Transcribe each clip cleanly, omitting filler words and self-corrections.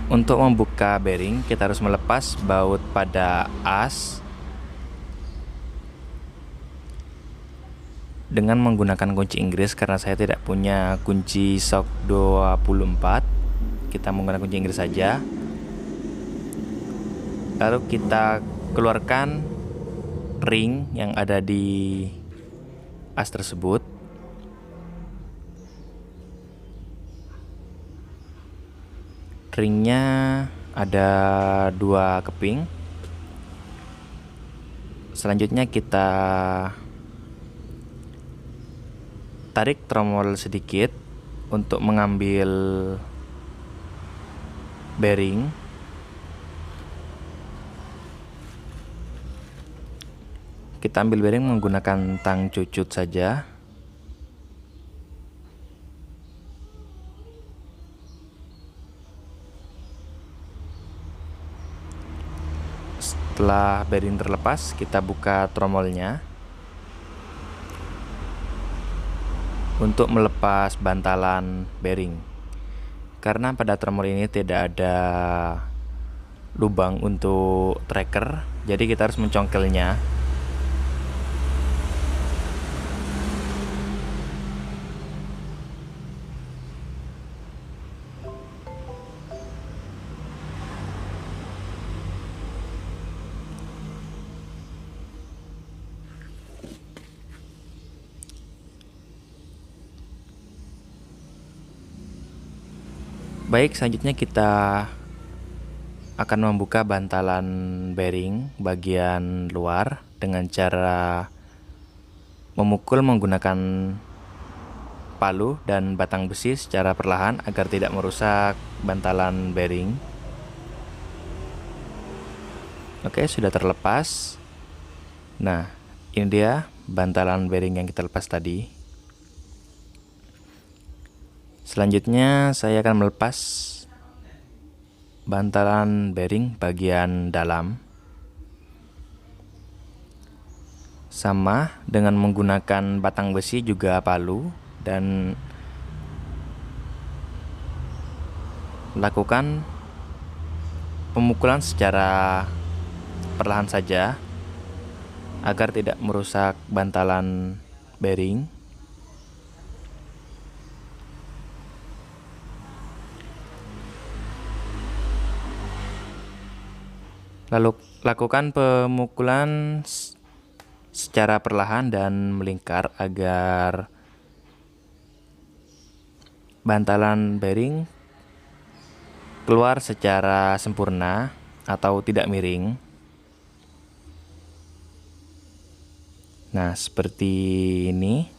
Untuk membuka bearing, kita harus melepas baut pada as dengan menggunakan kunci Inggris. Karena saya tidak punya kunci SOC 24, kita menggunakan kunci Inggris saja. Lalu kita keluarkan ring yang ada di as tersebut. Ringnya ada 2 keping. Selanjutnya kita tarik tromol sedikit untuk mengambil bearing. Kita ambil bearing menggunakan tang cucut saja. Setelah bearing terlepas, kita buka tromolnya untuk melepas bantalan bearing. Karena pada tromol ini tidak ada lubang untuk tracker, jadi kita harus mencongkelnya. Baik, selanjutnya kita akan membuka bantalan bearing bagian luar dengan cara memukul menggunakan palu dan batang besi secara perlahan agar tidak merusak bantalan bearing. Oke, sudah terlepas. Nah, ini dia bantalan bearing yang kita lepas tadi. Selanjutnya saya akan melepas bantalan bearing bagian dalam, sama dengan menggunakan batang besi juga palu, dan lakukan pemukulan secara perlahan saja agar tidak merusak bantalan bearing. Lalu lakukan pemukulan secara perlahan dan melingkar agar bantalan bearing keluar secara sempurna atau tidak miring. Nah, seperti ini.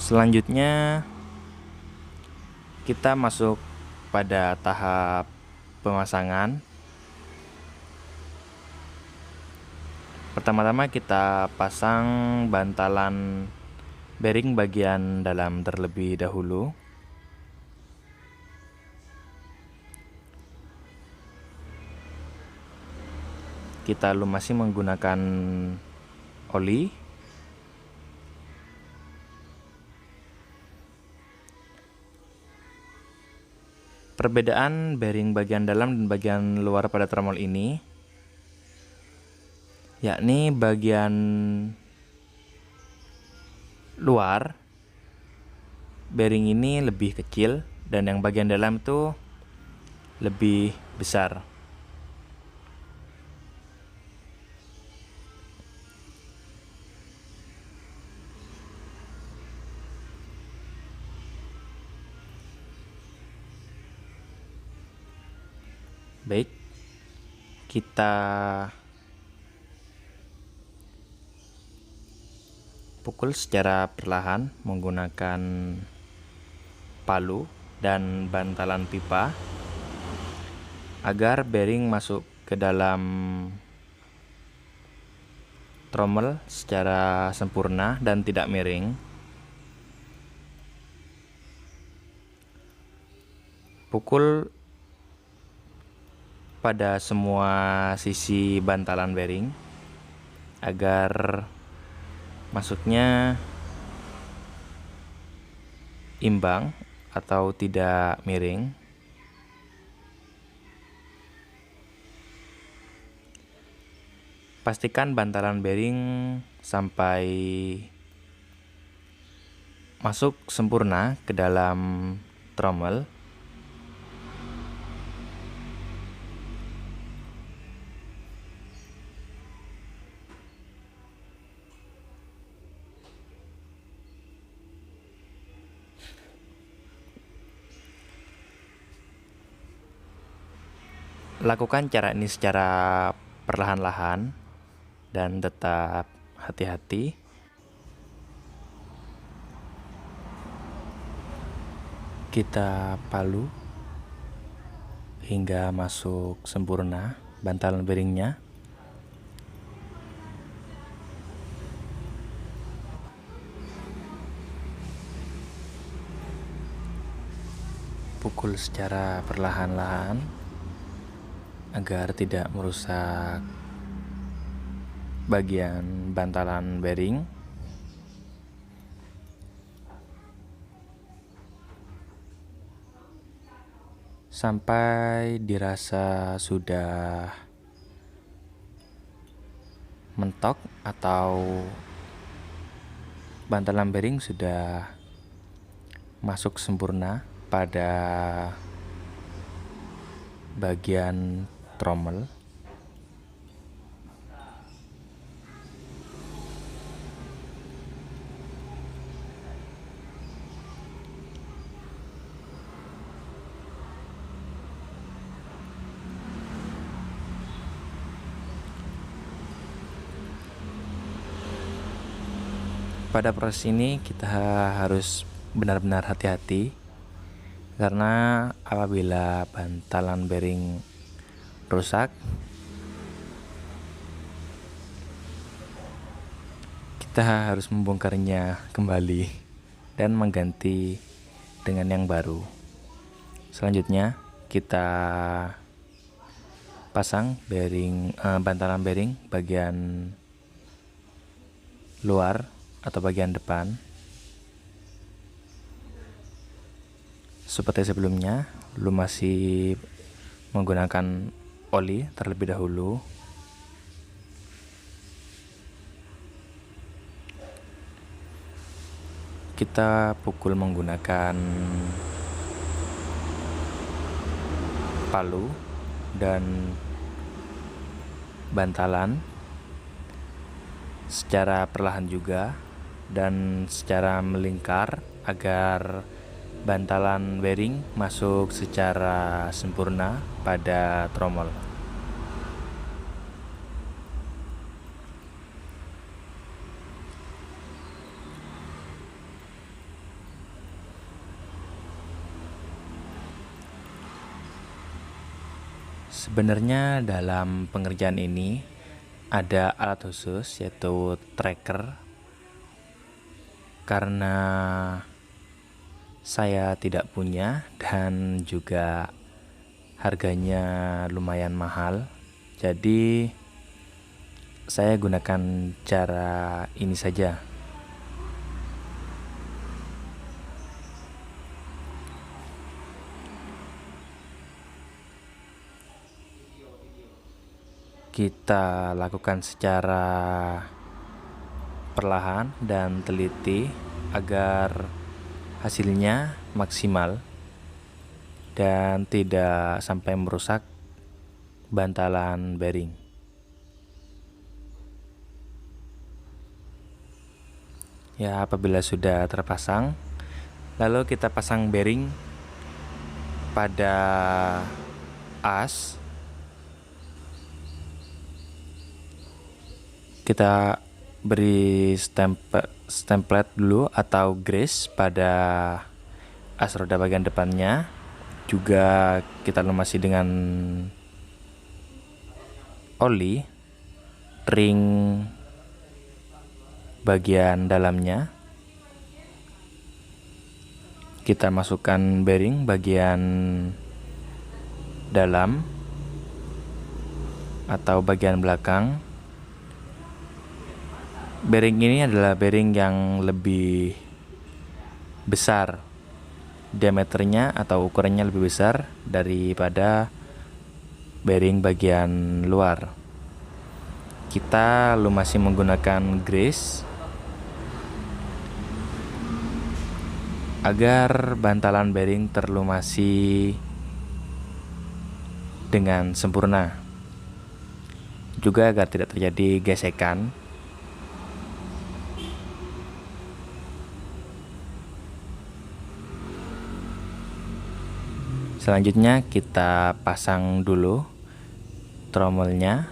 Selanjutnya kita masuk pada tahap pemasangan. Pertama-tama kita pasang bantalan bearing bagian dalam terlebih dahulu. Kita lumasi menggunakan oli. Perbedaan bearing bagian dalam dan bagian luar pada tromol ini, yakni bagian luar bearing ini lebih kecil dan yang bagian dalam itu lebih besar. Baik, kita pukul secara perlahan menggunakan palu dan bantalan pipa agar bearing masuk ke dalam tromol secara sempurna dan tidak miring. Pukul pada semua sisi bantalan bearing agar masuknya imbang atau tidak miring. Pastikan bantalan bearing sampai masuk sempurna ke dalam trommel. Lakukan cara ini secara perlahan-lahan dan tetap hati-hati. Kita palu hingga masuk sempurna bantalan bearingnya. Pukul secara perlahan-lahan agar tidak merusak bagian bantalan bearing. Sampai dirasa sudah mentok atau bantalan bearing sudah masuk sempurna pada bagian trommel. Pada proses ini kita harus benar-benar hati-hati, karena apabila bantalan bearing rusak, kita harus membongkarnya kembali dan mengganti dengan yang baru. Selanjutnya kita pasang bantalan bearing bagian luar atau bagian depan. Seperti sebelumnya, lumasi menggunakan oli terlebih dahulu. Kita pukul menggunakan palu dan bantalan secara perlahan juga dan secara melingkar agar bantalan bearing masuk secara sempurna pada trommel. Sebenarnya dalam pengerjaan ini ada alat khusus, yaitu tracker. Karena saya tidak punya dan juga harganya lumayan mahal, jadi saya gunakan cara ini saja. Kita lakukan secara perlahan dan teliti agar hasilnya maksimal dan tidak sampai merusak bantalan bearing. Ya, apabila sudah terpasang, lalu kita pasang bearing pada as. Kita beri stemplet dulu atau grease pada as roda bagian depannya. Juga kita lumasi dengan oli ring bagian dalamnya. Kita masukkan bearing bagian dalam atau bagian belakang. Bearing ini adalah bearing yang lebih besar, diameternya atau ukurannya lebih besar daripada bearing bagian luar. Kita lumasi menggunakan grease agar bantalan bearing terlumasi dengan sempurna, juga agar tidak terjadi gesekan. Selanjutnya kita pasang dulu tromelnya.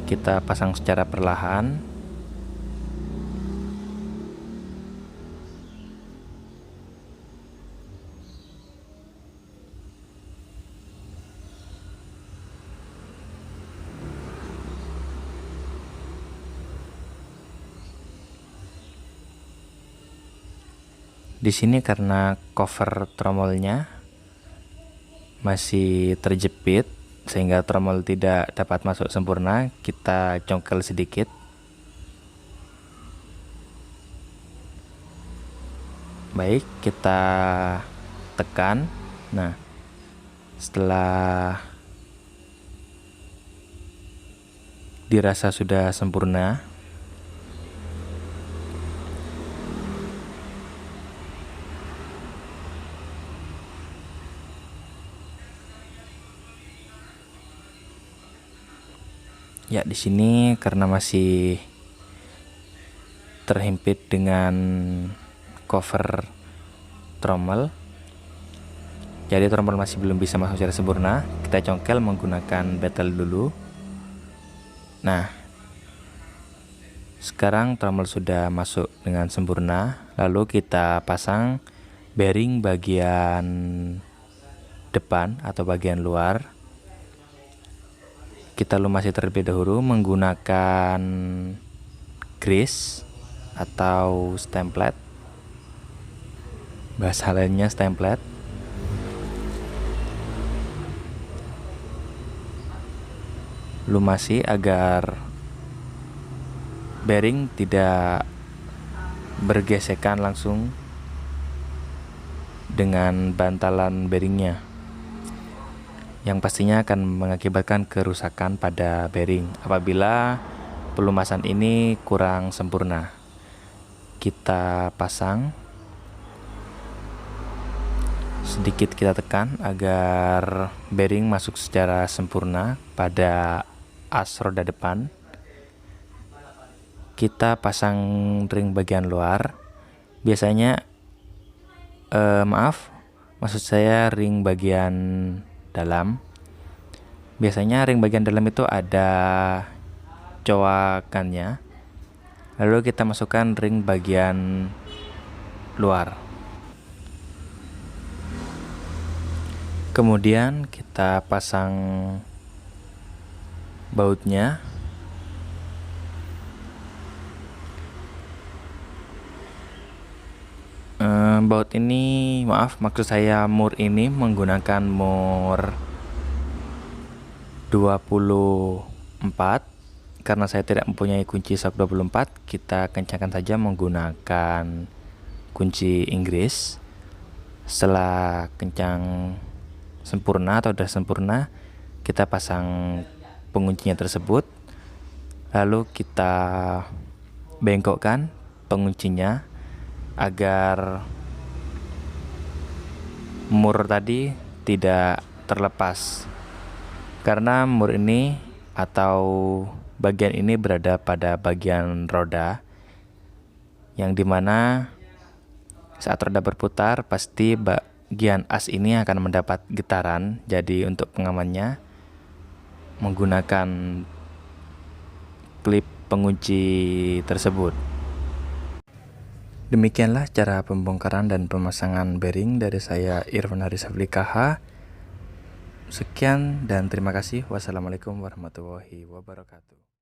Kita pasang secara perlahan. Di sini karena cover tromelnya masih terjepit sehingga tromel tidak dapat masuk sempurna, kita congkel sedikit. Baik, kita tekan. Nah, setelah dirasa sudah sempurna, ya di sini karena masih terhimpit dengan cover trommel, jadi trommel masih belum bisa masuk secara sempurna. Kita congkel menggunakan betel dulu. Nah, sekarang trommel sudah masuk dengan sempurna. Lalu kita pasang bearing bagian depan atau bagian luar. Kita lumasi terlebih dahulu menggunakan grease atau stemplet, bahasa lainnya stemplet. Lumasi agar bearing tidak bergesekan langsung dengan bantalan bearingnya, yang pastinya akan mengakibatkan kerusakan pada bearing apabila pelumasan ini kurang sempurna. Kita pasang sedikit, kita tekan agar bearing masuk secara sempurna pada as roda depan. Kita pasang ring bagian luar. Biasanya maksud saya ring bagian dalam. Biasanya ring bagian dalam itu ada coakannya. Lalu kita masukkan ring bagian luar. Kemudian kita pasang bautnya. Baut ini, maksud saya mur ini menggunakan mur 24. Karena saya tidak mempunyai kunci sok 24, kita kencangkan saja menggunakan kunci Inggris. Setelah kencang sempurna atau sudah sempurna, kita pasang penguncinya tersebut. Lalu kita bengkokkan penguncinya agar mur tadi tidak terlepas, karena mur ini atau bagian ini berada pada bagian roda, yang dimana saat roda berputar pasti bagian as ini akan mendapat getaran. Jadi untuk pengamannya menggunakan klip pengunci tersebut. Demikianlah cara pembongkaran dan pemasangan bearing dari saya, Irfan Harisafli KH. Sekian dan terima kasih. Wassalamualaikum warahmatullahi wabarakatuh.